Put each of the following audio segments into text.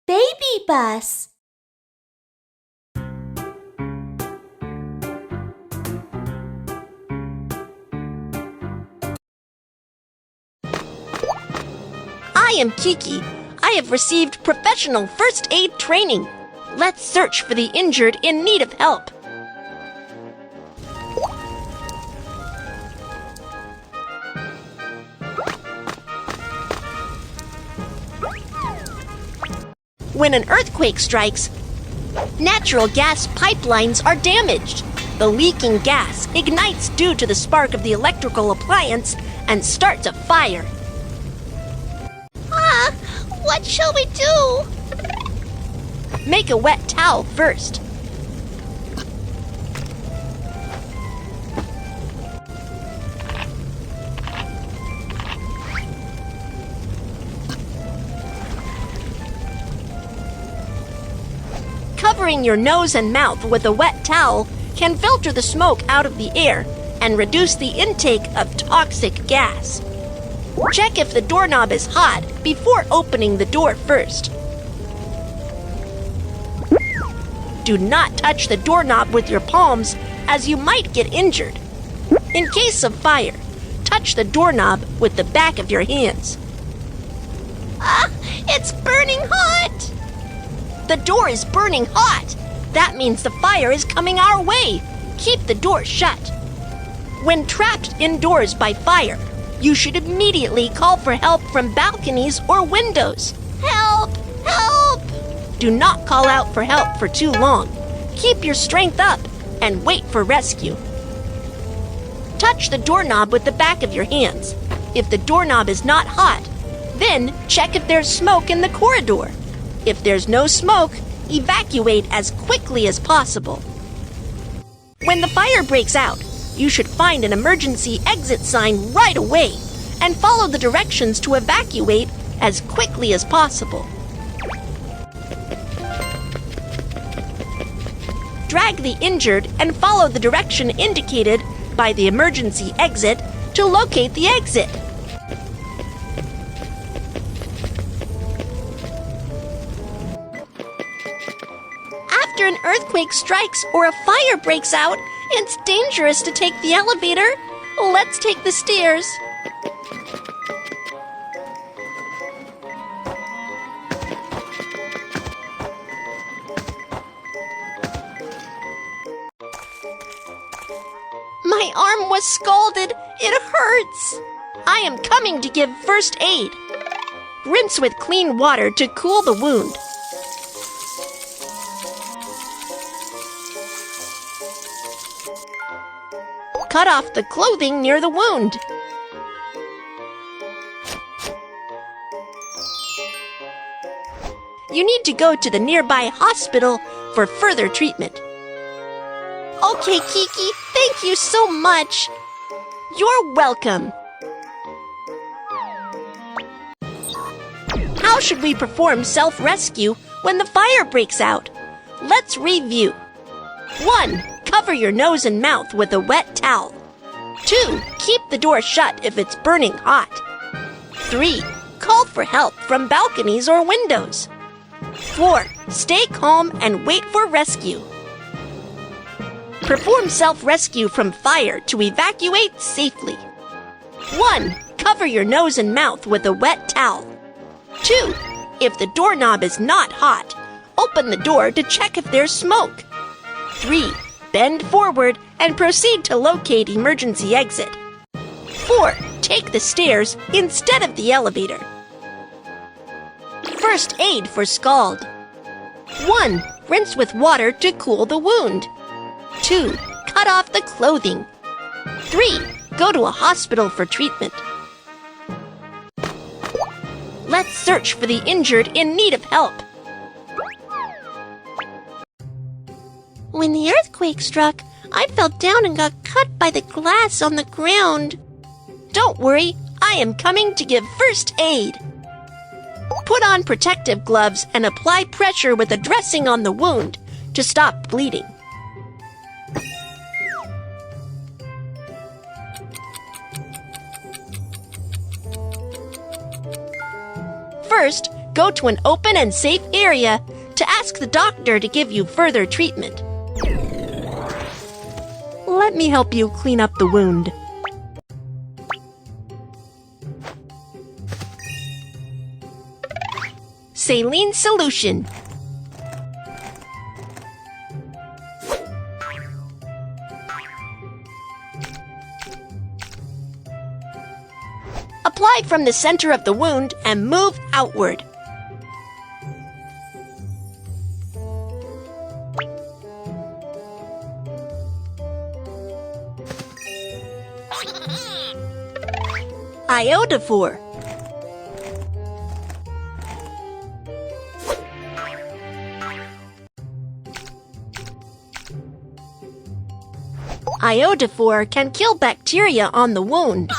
Baby bus. I am Kiki. I have received professional first aid training. Let's search for the injured in need of help. When an earthquake strikes, natural gas pipelines are damaged. The leaking gas ignites due to the spark of the electrical appliance and starts a fire. What shall we do? Make a wet towel first. Covering your nose and mouth with a wet towel can filter the smoke out of the air and reduce the intake of toxic gas. Check if the doorknob is hot before opening the door first. Do not touch the doorknob with your palms, as you might get injured. In case of fire, touch the doorknob with the back of your hands. It's burning hot! The door is burning hot. That means the fire is coming our way. Keep the door shut. When trapped indoors by fire, you should immediately call for help from balconies or windows. Help! Help! Do not call out for help for too long. Keep your strength up and wait for rescue. Touch the doorknob with the back of your hands. If the doorknob is not hot, then check if there's smoke in the corridor. If there's no smoke, evacuate as quickly as possible. When the fire breaks out, you should find an emergency exit sign right away and follow the directions to evacuate as quickly as possible. Drag the injured and follow the direction indicated by the emergency exit to locate the exit. After an earthquake strikes or a fire breaks out, it's dangerous to take the elevator. Let's take the stairs. My arm was scalded. It hurts. I am coming to give first aid. Rinse with clean water to cool the wound. Cut off the clothing near the wound. You need to go to the nearby hospital for further treatment. Okay, Kiki, thank you so much. You're welcome. How should we perform self-rescue when the fire breaks out? Let's review. 1. Cover your nose and mouth with a wet towel. 2. Keep the door shut if it's burning hot. 3. Call for help from balconies or windows. 4. Stay calm and wait for rescue. Perform self-rescue from fire to evacuate safely. 1. Cover your nose and mouth with a wet towel. 2. If the doorknob is not hot, open the door to check if there's smoke. 3. Bend forward and proceed to locate emergency exit. 4. Take the stairs instead of the elevator. First aid for scald. 1. Rinse with water to cool the wound. 2. Cut off the clothing. 3. Go to a hospital for treatment. Let's search for the injured in need of help. When the earthquake struck, I fell down and got cut by the glass on the ground. Don't worry, I am coming to give first aid. Put on protective gloves and apply pressure with a dressing on the wound to stop bleeding. First, go to an open and safe area to ask the doctor to give you further treatment. Let me help you clean up the wound. Saline solution. Apply from the center of the wound and move outward. Iodophor. Iodophor can kill bacteria on the wound.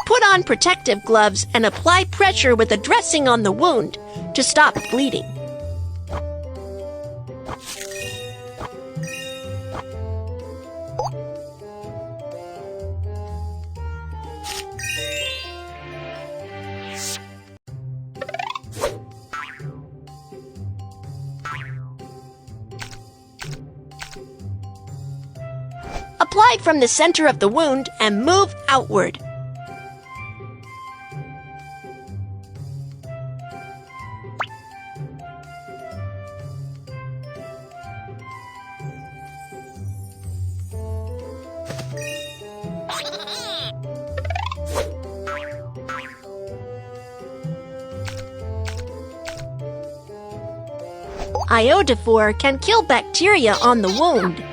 Put on protective gloves and apply pressure with a dressing on the wound to stop bleeding. Apply from the center of the wound and move outward. Iodophor can kill bacteria on the wound.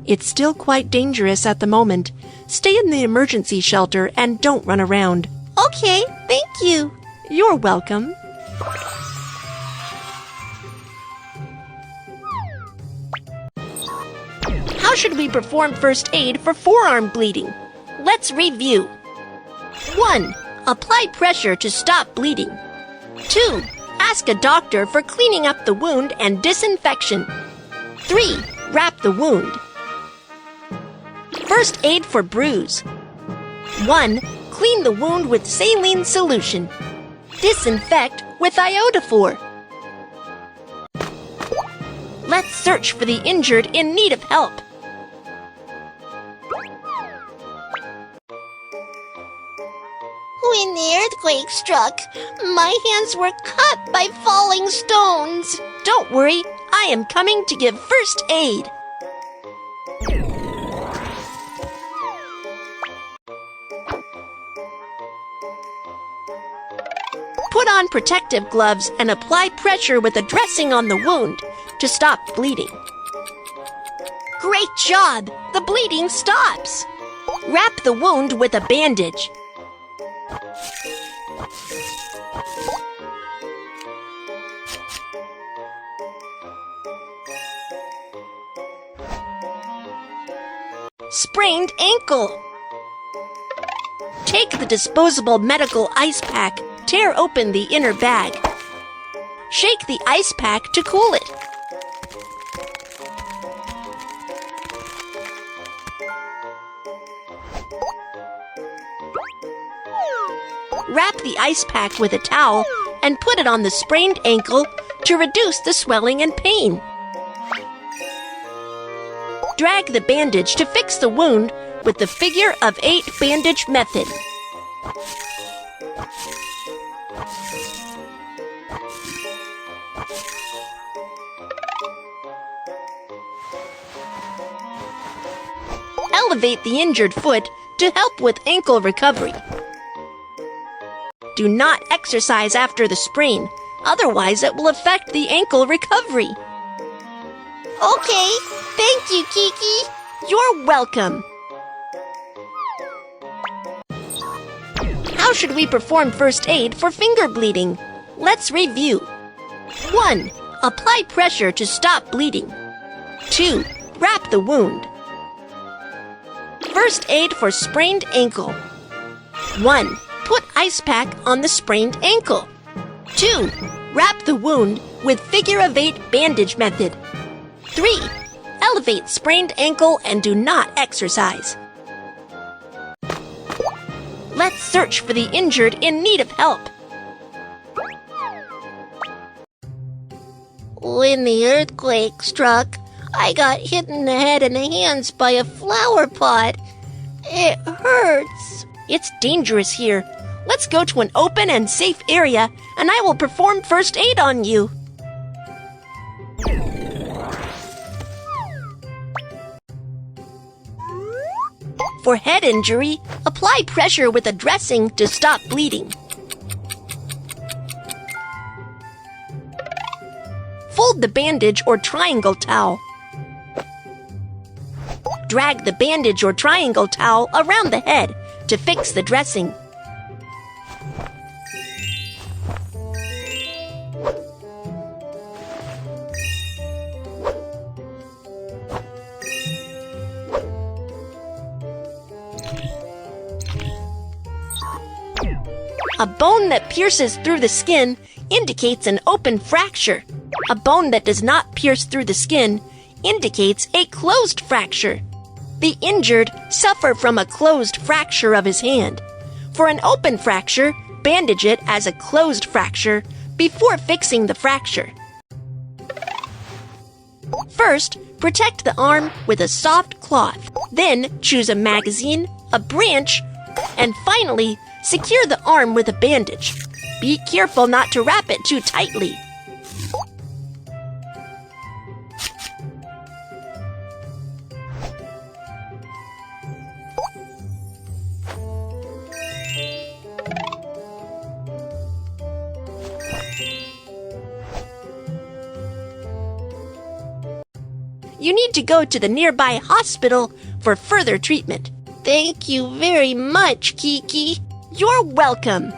It's still quite dangerous at the moment. Stay in the emergency shelter and don't run around. Okay, thank you. You're welcome. How should we perform first aid for forearm bleeding? Let's review. 1. Apply pressure to stop bleeding. 2. Ask a doctor for cleaning up the wound and disinfection. 3. Wrap the wound. First aid for bruise. 1. Clean the wound with saline solution. Disinfect with iodophor. Let's search for the injured in need of help. When the earthquake struck, my hands were cut by falling stones. Don't worry, I am coming to give first aid. Put on protective gloves and apply pressure with a dressing on the wound to stop bleeding. Great job! The bleeding stops. Wrap the wound with a bandage. Sprained ankle. Take the disposable medical ice pack, tear open the inner bag. Shake the ice pack to cool it. Wrap the ice pack with a towel and put it on the sprained ankle to reduce the swelling and pain. Drag the bandage to fix the wound with the figure of 8 bandage method. Elevate the injured foot to help with ankle recovery. Do not exercise after the sprain, otherwise it will affect the ankle recovery. Okay, thank you, Kiki. You're welcome. How should we perform first aid for finger bleeding? Let's review. 1. Apply pressure to stop bleeding. 2. Wrap the wound. First aid for sprained ankle. 1. Put ice pack on the sprained ankle. 2. Wrap the wound with figure-of-8 bandage method. 3. Elevate sprained ankle and do not exercise. Let's search for the injured in need of help. When the earthquake struck, I got hit in the head and the hands by a flower pot. It hurts. It's dangerous here. Let's go to an open and safe area, and I will perform first aid on you. For head injury, apply pressure with a dressing to stop bleeding. Fold the bandage or triangle towel. Drag the bandage or triangle towel around the head to fix the dressing. A bone that pierces through the skin indicates an open fracture. A bone that does not pierce through the skin indicates a closed fracture. The injured suffer from a closed fracture of his hand. For an open fracture, bandage it as a closed fracture before fixing the fracture. First, protect the arm with a soft cloth. Then, choose a magazine, a branch, and finally, secure the arm with a bandage. Be careful not to wrap it too tightly. You need to go to the nearby hospital for further treatment. Thank you very much, Kiki. You're welcome.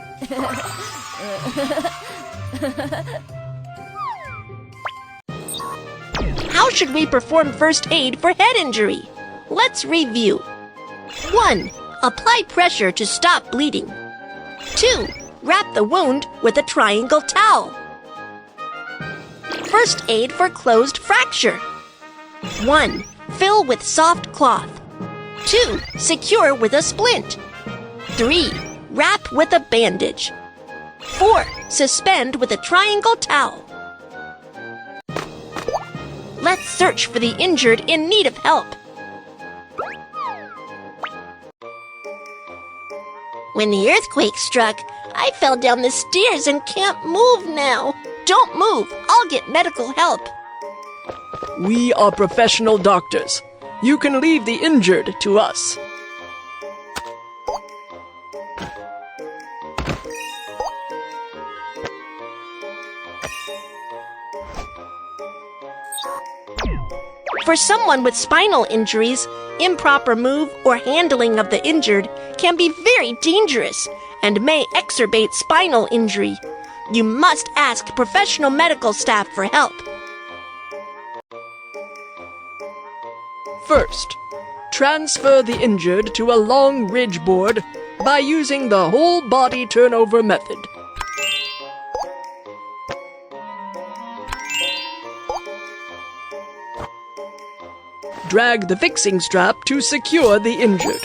How should we perform first aid for head injury? Let's review. 1. Apply pressure to stop bleeding. 2. Wrap the wound with a triangle towel. First aid for closed fracture. 1. Fill with soft cloth. 2. Secure with a splint. 3. Wrap with a bandage. 4. Suspend with a triangle towel. Let's search for the injured in need of help. When the earthquake struck, I fell down the stairs and can't move now. Don't move. I'll get medical help. We are professional doctors. You can leave the injured to us. For someone with spinal injuries, improper move or handling of the injured can be very dangerous and may exacerbate spinal injury. You must ask professional medical staff for help. First, transfer the injured to a long ridge board by using the whole body turnover method. Drag the fixing strap to secure the injured.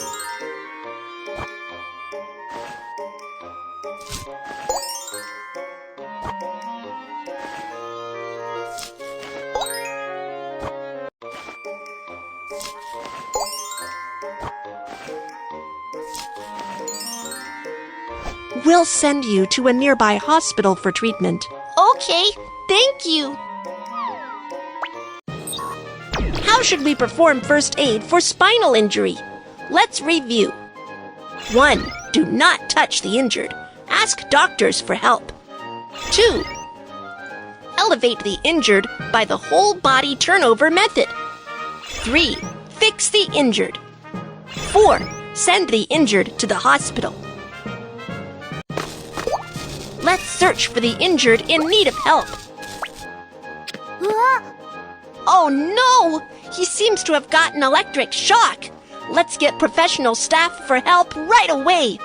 We'll send you to a nearby hospital for treatment. Okay, thank you. How should we perform first aid for spinal injury? Let's review. 1. Do not touch the injured. Ask doctors for help. 2. Elevate the injured by the whole body turnover method. 3. Fix the injured. 4. Send the injured to the hospital. Let's search for the injured in need of help. Oh no! He seems to have gotten electric shock. Let's get professional staff for help right away.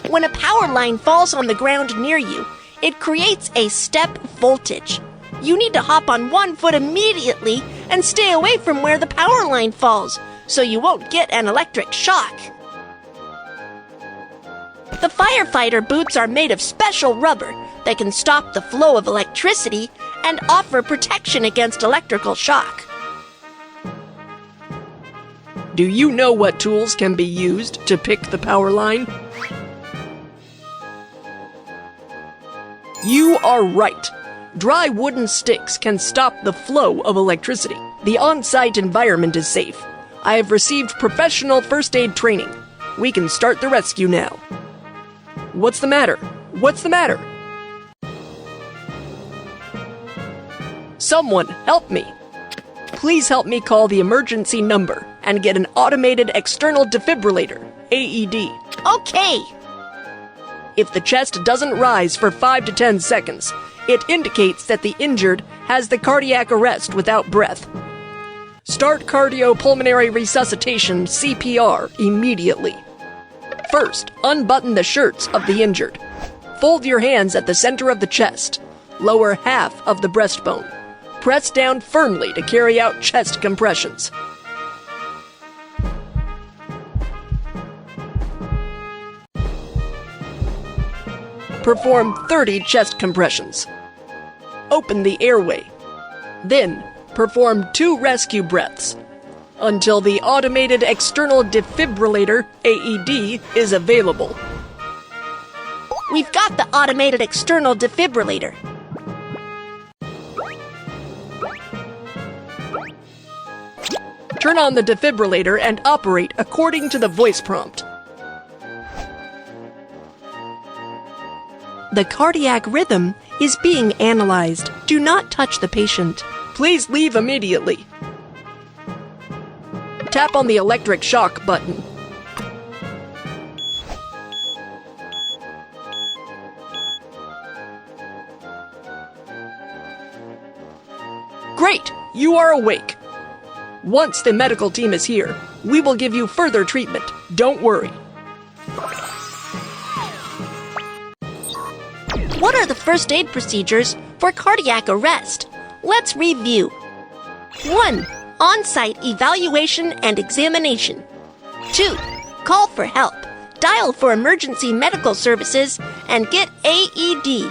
When a power line falls on the ground near you, it creates a step voltage. You need to hop on one foot immediately and stay away from where the power line falls, so you won't get an electric shock. The firefighter boots are made of special rubber that can stop the flow of electricity and offer protection against electrical shock. Do you know what tools can be used to pick the power line? You are right. Dry wooden sticks can stop the flow of electricity. The on-site environment is safe. I have received professional first aid training. We can start the rescue now. What's the matter? What's the matter? Someone help me. Please help me call the emergency number and get an automated external defibrillator, AED. Okay. If the chest doesn't rise for 5 to 10 seconds, it indicates that the injured has the cardiac arrest without breath. Start cardiopulmonary resuscitation, CPR, immediately. First, unbutton the shirts of the injured. Fold your hands at the center of the chest. Lower half of the breastbone. Press down firmly to carry out chest compressions. Perform 30 chest compressions. Open the airway. Then, perform 2 rescue breaths until the automated external defibrillator, AED, is available. We've got the automated external defibrillator. Turn on the defibrillator and operate according to the voice prompt. The cardiac rhythm is being analyzed. Do not touch the patient. Please leave immediately. Tap on the electric shock button. Great! You are awake. Once the medical team is here, we will give you further treatment. Don't worry. What are the first aid procedures for cardiac arrest? Let's review. 1. On-site evaluation and examination. 2. Call for help. Dial for emergency medical services and get AED.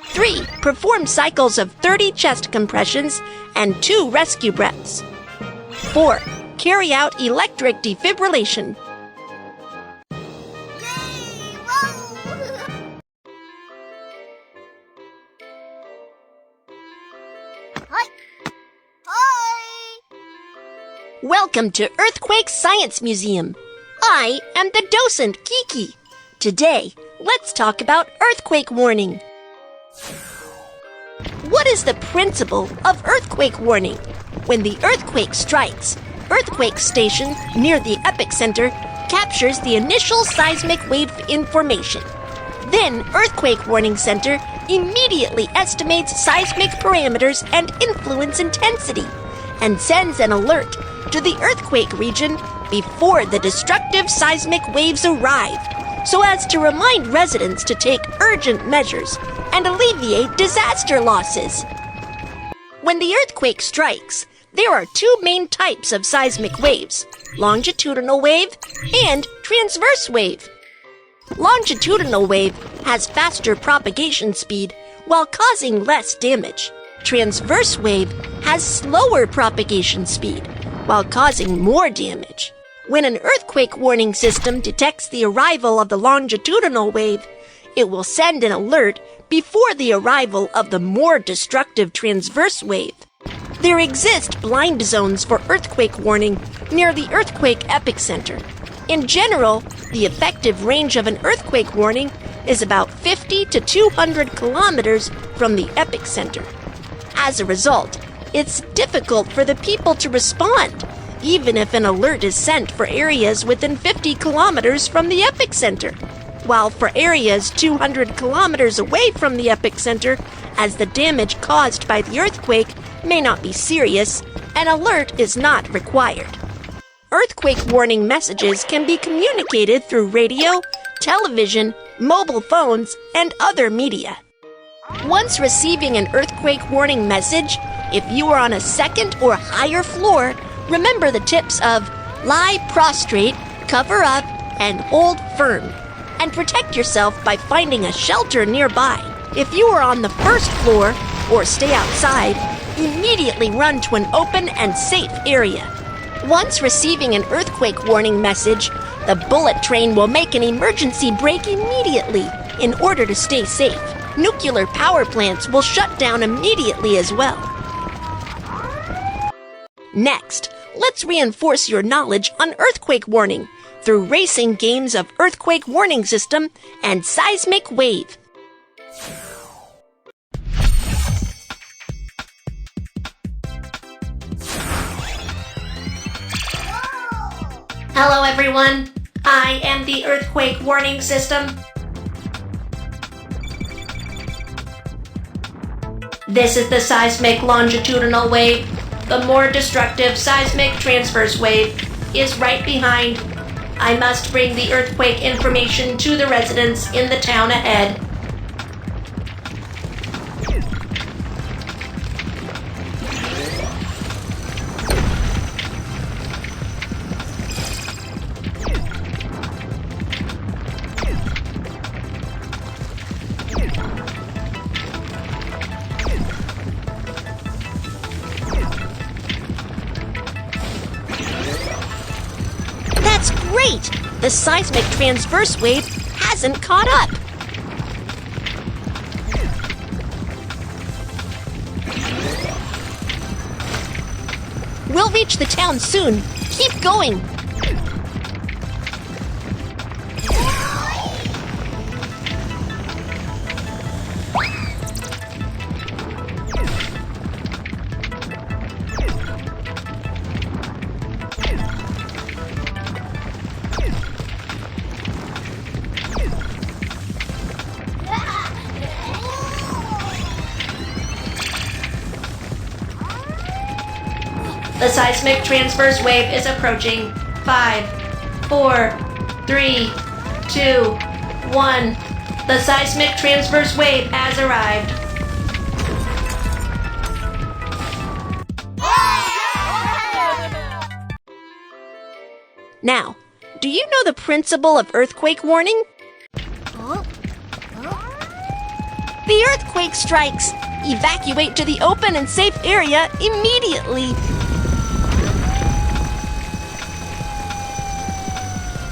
3. Perform cycles of 30 chest compressions and 2 rescue breaths. 4. Carry out electric defibrillation. Welcome to Earthquake Science Museum. I am the docent, Kiki. Today, let's talk about earthquake warning. What is the principle of earthquake warning? When the earthquake strikes, earthquake station near the epicenter captures the initial seismic wave information. Then Earthquake Warning Center immediately estimates seismic parameters and influence intensity and sends an alert to the earthquake region before the destructive seismic waves arrive, so as to remind residents to take urgent measures and alleviate disaster losses. When the earthquake strikes, there are 2 main types of seismic waves: longitudinal wave and transverse wave. Longitudinal wave has faster propagation speed while causing less damage. Transverse wave has slower propagation speed while causing more damage. When an earthquake warning system detects the arrival of the longitudinal wave, it will send an alert before the arrival of the more destructive transverse wave. There exist blind zones for earthquake warning near the earthquake epicenter. In general, the effective range of an earthquake warning is about 50 to 200 kilometers from the epicenter. As a result, it's difficult for the people to respond, even if an alert is sent for areas within 50 kilometers from the epicenter. While for areas 200 kilometers away from the epicenter, as the damage caused by the earthquake may not be serious, an alert is not required. Earthquake warning messages can be communicated through radio, television, mobile phones, and other media. Once receiving an earthquake warning message, if you are on a second or higher floor, remember the tips of lie prostrate, cover up, and hold firm. And protect yourself by finding a shelter nearby. If you are on the first floor or stay outside, immediately run to an open and safe area. Once receiving an earthquake warning message, the bullet train will make an emergency brake immediately in order to stay safe. Nuclear power plants will shut down immediately as well. Next, let's reinforce your knowledge on earthquake warning through racing games of Earthquake Warning System and Seismic Wave. Hello, everyone. I am the Earthquake Warning System. This is the seismic longitudinal wave. The more destructive seismic transverse wave is right behind. I must bring the earthquake information to the residents in the town ahead. That's great! The seismic transverse wave hasn't caught up. We'll reach the town soon. Keep going. The seismic transverse wave is approaching. 5, 4, 3, 2, 1. The seismic transverse wave has arrived. Now, do you know the principle of earthquake warning? The earthquake strikes. Evacuate to the open and safe area immediately.